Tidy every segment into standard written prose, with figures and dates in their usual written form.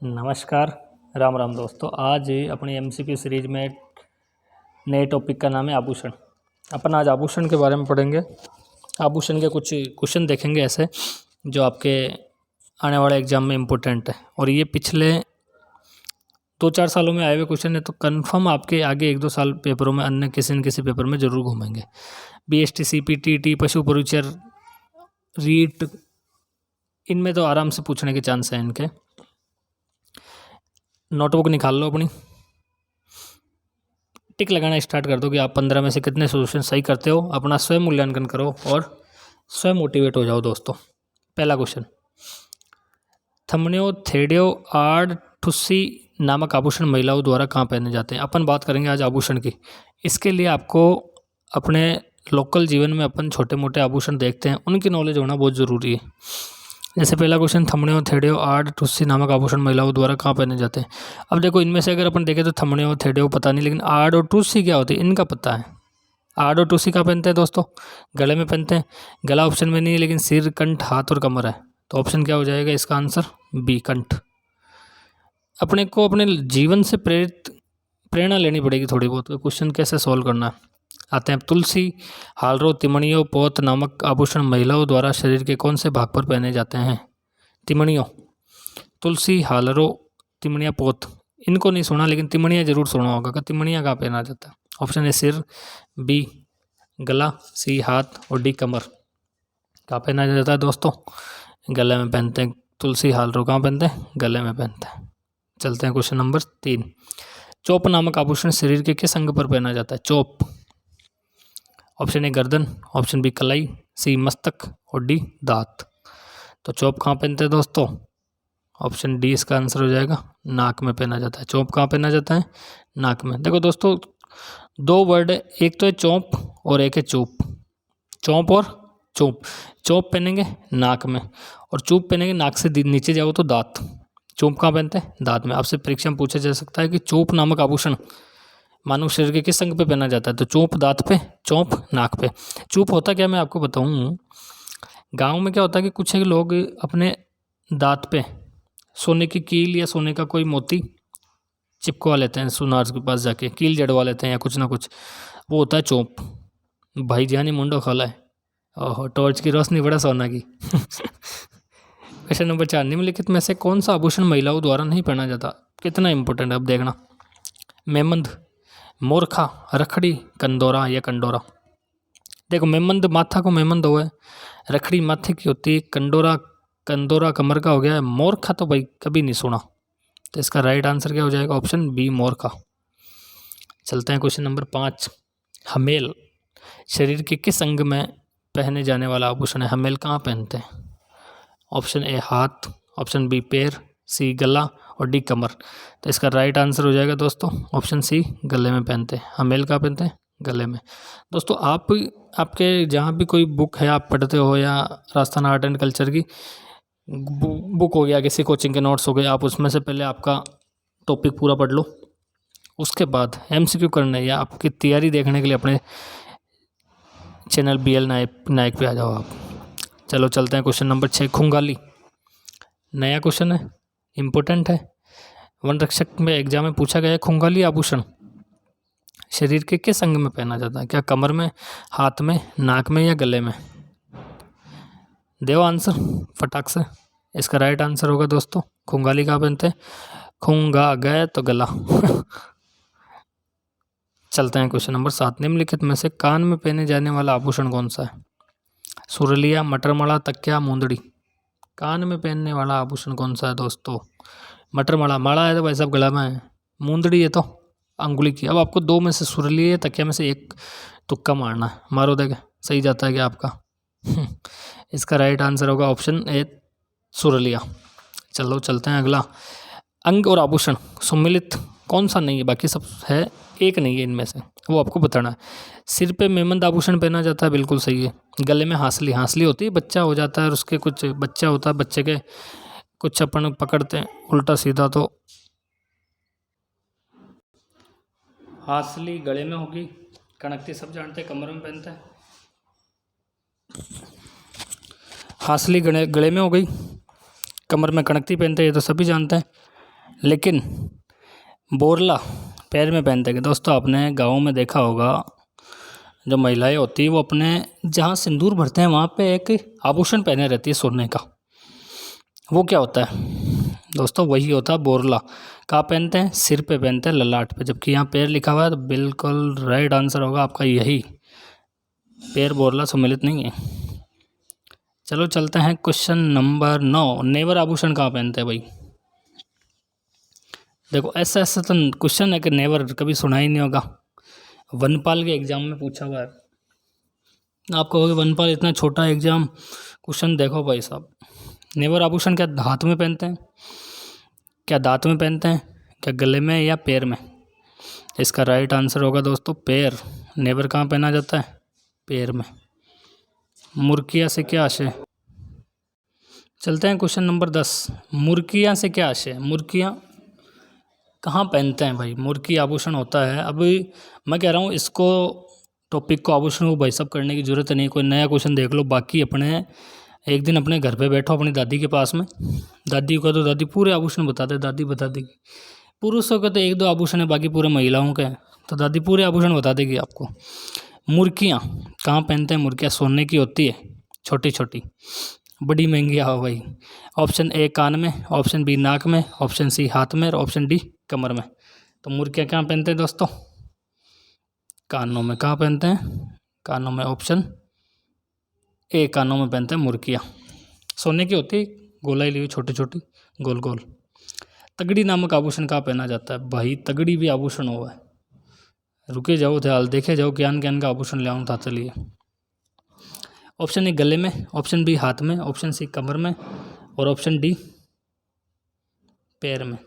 नमस्कार। राम राम दोस्तों। आज अपनी एमसीक्यू सीरीज में नए टॉपिक का नाम है आभूषण। अपन आज आभूषण के बारे में पढ़ेंगे। आभूषण के कुछ क्वेश्चन देखेंगे ऐसे जो आपके आने वाले एग्जाम में इम्पोर्टेंट है, और ये पिछले 2-4 सालों में आए हुए क्वेश्चन है, तो कंफर्म आपके आगे 1-2 साल पेपरों में अन्य किसी न किसी पेपर में ज़रूर घूमेंगे। बीएसटी, सीपीटीटी, पशु परिचर, रीट, इनमें तो आराम से पूछने के चांस हैं इनके। नोटबुक निकाल लो अपनी, टिक लगाना स्टार्ट कर दो कि आप 15 में से कितने सॉल्यूशन सही करते हो। अपना स्वयं मूल्यांकन करो और स्वयं मोटिवेट हो जाओ दोस्तों। पहला क्वेश्चन, थंबनेल, थेडियो, आड़, ठुस्सी नामक आभूषण महिलाओं द्वारा कहाँ पहने जाते हैं। अपन बात करेंगे आज आभूषण की। इसके लिए आपको अपने लोकल जीवन में अपन छोटे मोटे आभूषण देखते हैं, उनकी नॉलेज होना बहुत ज़रूरी है। जैसे पहला क्वेश्चन, थंबनेल, थेडियो, आड़, ठुस्सी नामक आभूषण महिलाओं द्वारा कहाँ पहने जाते हैं। अब देखो, इनमें से अगर अपन देखें तो थंबनेल, थेडियो पता नहीं, लेकिन आड़ और ठुस्सी क्या होती है इनका पता है। आड़ और ठुस्सी कहाँ पहनते हैं दोस्तों? गले में पहनते हैं। गला ऑप्शन में नहीं है, लेकिन सिर, कंठ, हाथ और कमर है, तो ऑप्शन क्या हो जाएगा इसका आंसर? बी, कंठ। अपने को अपने जीवन से प्रेरणा लेनी पड़ेगी थोड़ी बहुत। क्वेश्चन कैसे सॉल्व करना है आते हैं। तुलसी, हालरो, तिमणियों, पोत नामक आभूषण महिलाओं द्वारा शरीर के कौन से भाग पर पहने जाते हैं? तिमणियों, तुलसी, हालरो, तिमणिया, पोत, इनको नहीं सुना, लेकिन तिमणिया जरूर सुना होगा कि तिमणिया कहाँ पहना जाता है। ऑप्शन ए सिर, बी गला, सी हाथ और डी कमर। कहाँ पहना जाता है दोस्तों? गले में पहनते हैं। तुलसी, हालरो कहाँ पहनते हैं? गले में पहनते हैं। चलते हैं क्वेश्चन नंबर 3। चोप नामक आभूषण शरीर के किस अंग पर पहना जाता है? चोप। ऑप्शन ए गर्दन, ऑप्शन बी कलाई, सी मस्तक और डी दांत। तो चोप कहाँ पहनते हैं दोस्तों? ऑप्शन डी इसका आंसर हो जाएगा, नाक में पहना जाता है। चोप कहाँ पहना जाता है? नाक में। देखो दोस्तों, 2 वर्ड है, एक तो है चोप और एक है चूप। चोप और चूप। चोप पहनेंगे नाक में और चूप पहनेंगे नाक से नीचे जाओ तो दांत। चोप कहाँ पहनते हैं? दांत में। आपसे परीक्षा में पूछा जा सकता है कि चोप नामक आभूषण मानव शरीर के किस अंग पे पहना जाता है? तो चोप दांत पे, चोप नाक पे। चूप होता क्या, मैं आपको बताऊं। गांव में क्या होता है कि कुछ एक लोग अपने दांत पे सोने की कील या सोने का कोई मोती चिपकवा लेते हैं। सुनार के पास जाके कील जड़वा लेते हैं या कुछ ना कुछ, वो होता है चोप। भाई जानी मुंडो खोला है, ओहो टॉर्च की रोशनी बड़ा सोना की। क्वेश्चन नंबर 4, निम्नलिखित में से कौन सा आभूषण महिलाओं द्वारा नहीं पहना जाता? कितना इंपॉर्टेंट है, अब देखना। मेमंद, मोरखा, रखड़ी, कंदोरा या कंडोरा। देखो, मेमंद माथा को मेमंद हुआ है, रखड़ी माथे की होती है, कंदोरा कमर का हो गया है, मोरखा तो भाई कभी नहीं सुना। तो इसका राइट आंसर क्या हो जाएगा? ऑप्शन बी मोरखा। चलते हैं क्वेश्चन नंबर 5। हमेल शरीर के किस अंग में पहने जाने वाला आभूषण है? हमेल कहाँ पहनते हैं? ऑप्शन ए हाथ, ऑप्शन बी पैर, सी गला और डी कमर। तो इसका राइट आंसर हो जाएगा दोस्तों ऑप्शन सी, गले में पहनते हैं। हमेल कहाँ पहनते हैं? गले में। दोस्तों, आपके जहाँ भी कोई बुक है आप पढ़ते हो, या राजस्थान आर्ट एंड कल्चर की बुक हो गया, किसी कोचिंग के नोट्स हो गए, आप उसमें से पहले आपका टॉपिक पूरा पढ़ लो। उसके बाद एमसीक्यू करने या आपकी तैयारी देखने के लिए अपने चैनल BL नायक पे आ जाओ आप। चलो चलते हैं क्वेश्चन नंबर 6। खुंगाली नया क्वेश्चन है, इम्पोर्टेंट है। वन रक्षक में एग्जाम में पूछा गया है, खुंगाली आभूषण शरीर के किस अंग में पहना जाता है? क्या कमर में, हाथ में, नाक में या गले में? देव आंसर फटाक से। इसका राइट आंसर होगा दोस्तों, खुंगाली कहाँ पहनते हैं? खुंगा गए तो गला। चलते हैं क्वेश्चन नंबर 7। निम्नलिखित में से कान में पहने जाने वाला आभूषण कौन सा है? सुरलिया, मटरमाला, तकिया, मुंदड़ी। कान में पहनने वाला आभूषण कौन सा है दोस्तों? मटरमाला। माला है तो भाई साहब गला में है, मुंदड़ी है तो अंगुली की। अब आपको 2 में से, सुरलिया या तकिया में से एक तुक्का मारना है, मारो देगा सही जाता है क्या आपका? इसका राइट आंसर होगा ऑप्शन ए, सुरलिया। चलो चलते हैं अगला। अंग और आभूषण सम्मिलित कौन सा नहीं है? बाकी सब है, एक नहीं है इनमें से, वो आपको बताना है। सिर पे मेमंद आभूषण पहना जाता है, बिल्कुल सही है। गले में हांसली होती है, बच्चा हो जाता है और उसके कुछ बच्चा होता है, बच्चे के कुछ अपन पकड़ते हैं उल्टा सीधा, तो हांसली गले में होगी। कनकती सब जानते हैं, कमर में पहनते हैं। हांसली गले में हो गई, कमर में कनकती पहनते हैं, ये तो सभी जानते हैं। लेकिन बोरला पैर में पहनते हैं। दोस्तों आपने गाँव में देखा होगा, जो महिलाएं होती है वो अपने जहाँ सिंदूर भरते हैं वहाँ पे एक आभूषण पहने रहती है सोने का। वो क्या होता है दोस्तों? वही होता है बोरला। कहाँ पहनते हैं? सिर पे पहनते हैं, ललाट पे। जबकि यहाँ पैर लिखा हुआ है, तो बिल्कुल राइट आंसर होगा आपका यही, पैर बोरला सम्मिलित नहीं है। चलो चलते हैं क्वेश्चन नंबर 9। नेवर आभूषण कहाँ पहनते हैं भाई? देखो ऐसा ऐसा तो क्वेश्चन है कि नेवर कभी सुना ही नहीं होगा। वनपाल के एग्जाम में पूछा हुआ है। आप कहोगे वनपाल इतना छोटा एग्जाम, क्वेश्चन देखो भाई साहब। नेवर आभूषण क्या हाथ में पहनते हैं? क्या दांत में पहनते हैं? क्या गले में या पैर में? इसका राइट आंसर होगा दोस्तों पैर। नेवर कहाँ पहना जाता है? पैर में। मुर्किया से क्या आशय? चलते हैं क्वेश्चन नंबर 10। मुर्किया से क्या आशय? मुर्किया कहाँ पहनते हैं भाई? मुर्की आभूषण होता है। अभी मैं कह रहा हूँ इसको, टॉपिक को, आभूषण को भाई सब करने की ज़रूरत नहीं। कोई नया क्वेश्चन देख लो। बाकी अपने एक दिन अपने घर पे बैठो अपनी दादी के पास में, दादी को तो दादी पूरे आभूषण बता दे, दादी बता देगी। पुरुषों के तो एक दो आभूषण है, बाकी पूरे महिलाओं के हैं, तो दादी पूरे आभूषण बता देगी आपको। मुर्कियाँ कहाँ पहनते हैं? मुर्कियाँ सोने की होती है, छोटी छोटी, बड़ी महंगी। हाँ भाई। ऑप्शन ए कान में, ऑप्शन बी नाक में, ऑप्शन सी हाथ में और ऑप्शन डी कमर में। तो मुर्कियाँ कहाँ पहनते हैं दोस्तों? कानों में। कहाँ पहनते हैं? कानों में। ऑप्शन ए कानों में पहनते हैं मुर्कियाँ। सोने की होती है, गोलाई ली हुई, छोटी छोटी, गोल गोल। तगड़ी नामक आभूषण कहाँ पहना जाता है? भाई तगड़ी भी आभूषण हुआ है। रुके जाओ ध्यान देखे जाओ, ज्ञान ज्ञान का आभूषण ले आऊँ था। चलिए, ऑप्शन ए गले में, ऑप्शन बी हाथ में, ऑप्शन सी कमर में और ऑप्शन डी पैर में।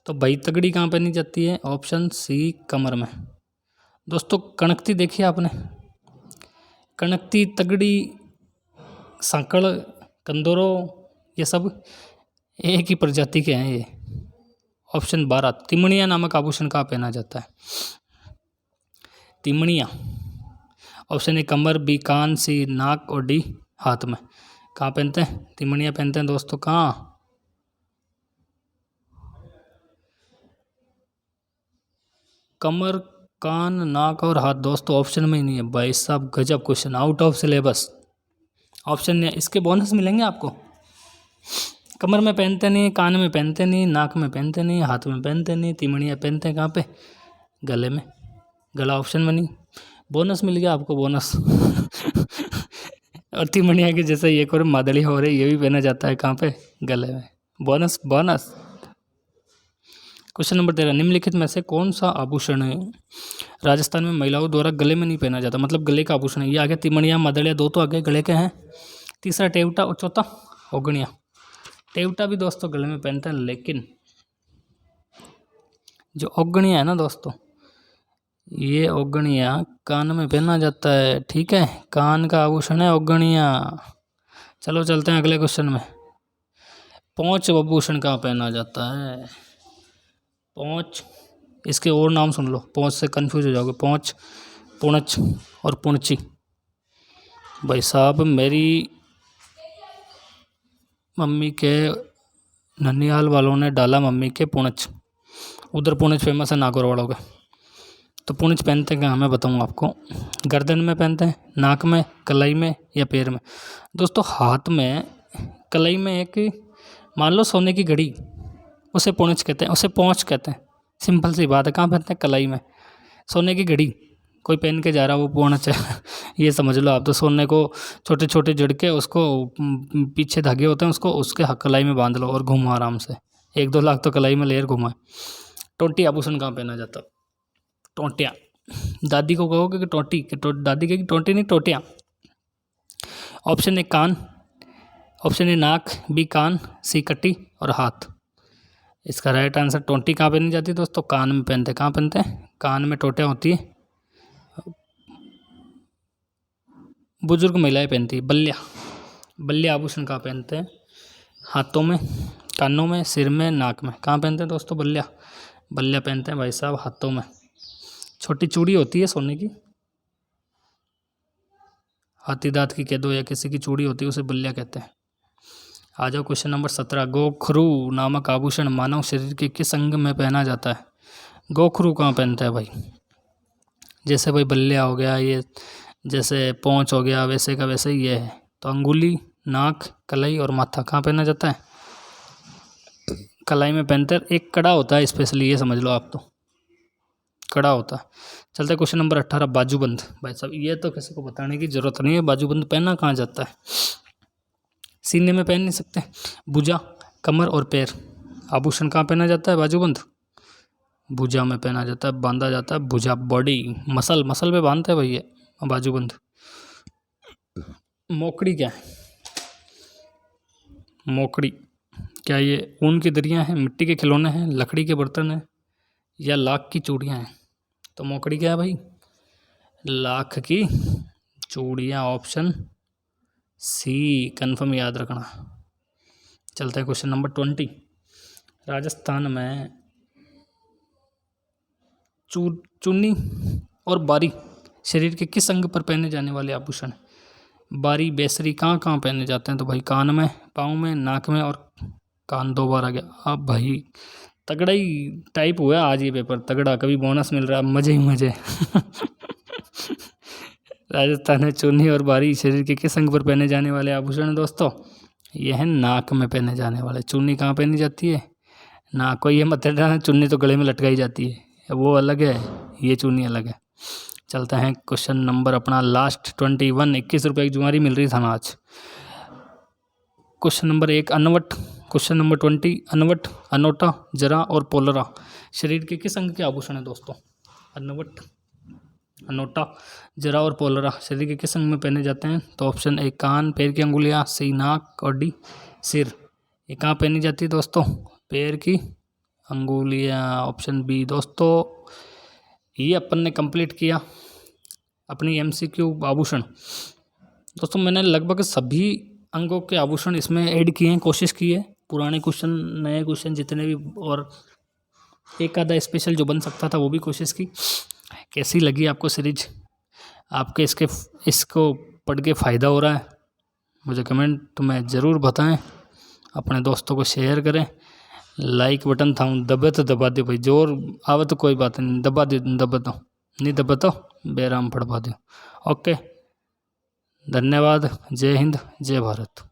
तो भाई तगड़ी कहाँ पहनी जाती है? ऑप्शन सी कमर में। दोस्तों कणकती देखी आपने? कणकती, तगड़ी, सांकड़, कंदोरो, ये सब एक ही प्रजाति के हैं ये। ऑप्शन 12 तिमणिया नामक आभूषण कहाँ पहना जाता है? तिमणिया। ऑप्शन ए कमर, बी कान, सी नाक और डी हाथ में। कहाँ पहनते हैं? तिमणिया पहनते हैं दोस्तों। कहाँ? कमर, कान, नाक और हाथ। दोस्तों ऑप्शन में ही नहीं है भाई साहब। गजब question, out of syllabus. Option नहीं, इसके बोनस मिलेंगे आपको। कमर में पहनते नहीं, कान में पहनते नहीं, नाक में पहनते नहीं, हाथ में पहनते नहीं, तिमणिया पहनते हैं कहाँ पे? गले में। गला ऑप्शन में नहीं। बोनस मिल गया आपको, बोनस। और तिमणिया के जैसे एक और मादड़ी हो रही, ये भी पहना जाता है कहाँ पे? गले में। Bonus bonus. Question number 13। निम्नलिखित में से कौन सा आभूषण है राजस्थान में महिलाओं द्वारा गले में नहीं पहना जाता? मतलब गले का आभूषण है। ये आगे तिमणिया, मादड़िया, दो तो आगे गले के हैं। तीसरा टेवटा और चौथा ओगणिया। टेवटा भी दोस्तों गले में पहनते हैं, लेकिन जो ओगणिया है ना दोस्तों, ये ओगणिया कान में पहना जाता है। ठीक है, कान का आभूषण है ओगणिया। चलो चलते हैं अगले क्वेश्चन में। पोंछ आभूषण कहाँ पहना जाता है? पोंछ, इसके और नाम सुन लो, पोंछ से कंफ्यूज हो जाओगे। पोंछ, पुणच और पुणची। भाई साहब मेरी मम्मी के ननिहाल वालों ने डाला मम्मी के पुणच। उधर पुणच फेमस है नागौर वालों का। तो पुणच पहनते हैं कहाँ? मैं बताऊँ आपको। गर्दन में पहनते हैं, नाक में, कलाई में या पैर में? दोस्तों हाथ में, कलाई में एक मान लो सोने की घड़ी, उसे पुणच कहते हैं, उसे पोंछ कहते हैं। सिंपल सी बात है। कहाँ पहनते हैं? कलाई में। सोने की घड़ी कोई पहन के जा रहा है, वो पोंछ है। ये समझ लो आप। तो सोने को छोटे छोटे जड़ के उसको पीछे धागे होते हैं, उसको उसके कलाई में बांध लो और घूमो आराम से। 1-2 लाख तो कलाई में लेयर घुमाए। टोंटी आभूषण कहाँ पहना जाता? टोंटियाँ। दादी को कहोगे कि टोंटी, कि दादी कहेगी टोंटी नहीं, टोंटियाँ। Option A can't, option A नाक, बी कान, सी कटी और हाथ। इसका राइट आंसर टोंटी कहाँ पहनी जाती है दोस्तों? कान में पहनते हैं। कहाँ पहनते हैं? कान में टोंटियाँ होती है, बुजुर्ग महिलाएं पहनती है। बल्लिया, बल्लिया आभूषण कहाँ पहनते हैं? हाथों में, कानों में, सिर में, नाक में। कहाँ पहनते हैं दोस्तों बल्लिया? बल्लिया पहनते हैं भाई साहब हाथों में। छोटी चूड़ी होती है सोने की, हाथी दांत की कह दो या किसी की चूड़ी होती है, उसे बल्लिया कहते हैं। आ जाओ क्वेश्चन नंबर 17। गोखरू नामक आभूषण मानव शरीर के किस अंग में पहना जाता है? गोखरू कहाँ पहनता है भाई? जैसे भाई बल्लिया हो गया, ये जैसे पोंछ हो गया, वैसे का वैसे ही ये है। तो अंगुली, नाक, कलाई और माथा कहाँ पहना जाता है? कलाई में पहनते हैं। एक कड़ा होता है स्पेशली, ये समझ लो आप, तो कड़ा होता है। चलते क्वेश्चन नंबर 18। बाजूबंद। भाई साहब ये तो किसी को बताने की जरूरत नहीं है, बाजूबंद पहना कहाँ जाता है? सीने में पहन नहीं सकते। भुजा, कमर और पैर, आभूषण कहाँ पहना जाता है बाजूबंद? भुजा में पहना जाता है, बांधा जाता है। भुजा बॉडी, मसल, मसल पे बांधते हैं भाई ये बाजूबंद। मोकड़ी क्या है? मोकड़ी क्या ये ऊन की दरियाँ हैं, मिट्टी के खिलौने हैं, लकड़ी के बर्तन हैं, या लाख की चूड़ियाँ हैं? तो मोकड़ी क्या है भाई? लाख की चूड़ियाँ, ऑप्शन सी कन्फर्म याद रखना। चलते हैं क्वेश्चन नंबर 20। राजस्थान में चुन्नी और बारी शरीर के किस अंग पर पहने जाने वाले आभूषण? बारी, बेसरी कहाँ कहाँ पहने जाते हैं? तो भाई कान में, पाँव में, नाक में, और कान 2 बार आ गया। अब भाई तगड़ा ही टाइप हुआ आज ये पेपर, तगड़ा। कभी बोनस मिल रहा है, मजे ही मजे। राजस्थान में चुन्नी और बारी शरीर के किस अंग पर पहने जाने वाले आभूषण दोस्तों? ये है नाक में पहने जाने वाले। चुन्नी कहाँ पहनी जाती है? नाक को। ये मत डरना, चुन्नी तो गले में लटकाई जाती है, वो अलग है, ये चुन्नी अलग है। चलता है क्वेश्चन नंबर अपना लास्ट 21। 21 रुपये की जुआरी मिल रही था ना आज। Question number 1 अनवट। क्वेश्चन नंबर 20 अनवट, अनोटा, जरा और पोलरा शरीर के किस अंग के आभूषण है दोस्तों? अनवट, अनोटा, जरा और पोलरा शरीर के किस अंग में पहने जाते हैं? तो ऑप्शन ए कान, पैर की अंगुलियां, सी नाक और डी सिर। ये कहाँ पहनी जाती है दोस्तों? पैर की अंगुलियां, ऑप्शन बी। दोस्तों ये अपन ने कंप्लीट किया अपनी एमसीक्यू आभूषण। दोस्तों मैंने लगभग सभी अंगों के आभूषण इसमें ऐड किए हैं, कोशिश की है। पुराने क्वेश्चन, नए क्वेश्चन जितने भी, और एक आधा स्पेशल जो बन सकता था वो भी कोशिश की। कैसी लगी आपको सीरीज? आपके इसको पढ़ के फ़ायदा हो रहा है? मुझे कमेंट में ज़रूर बताएं। अपने दोस्तों को शेयर करें। लाइक बटन था दबे तो दबा दो भाई, जोर आवे तो कोई बात नहीं, दबा दो, दबा दो, नहीं दबा तो बेराम फड़वा दो। ओके, धन्यवाद। जय हिंद, जय भारत।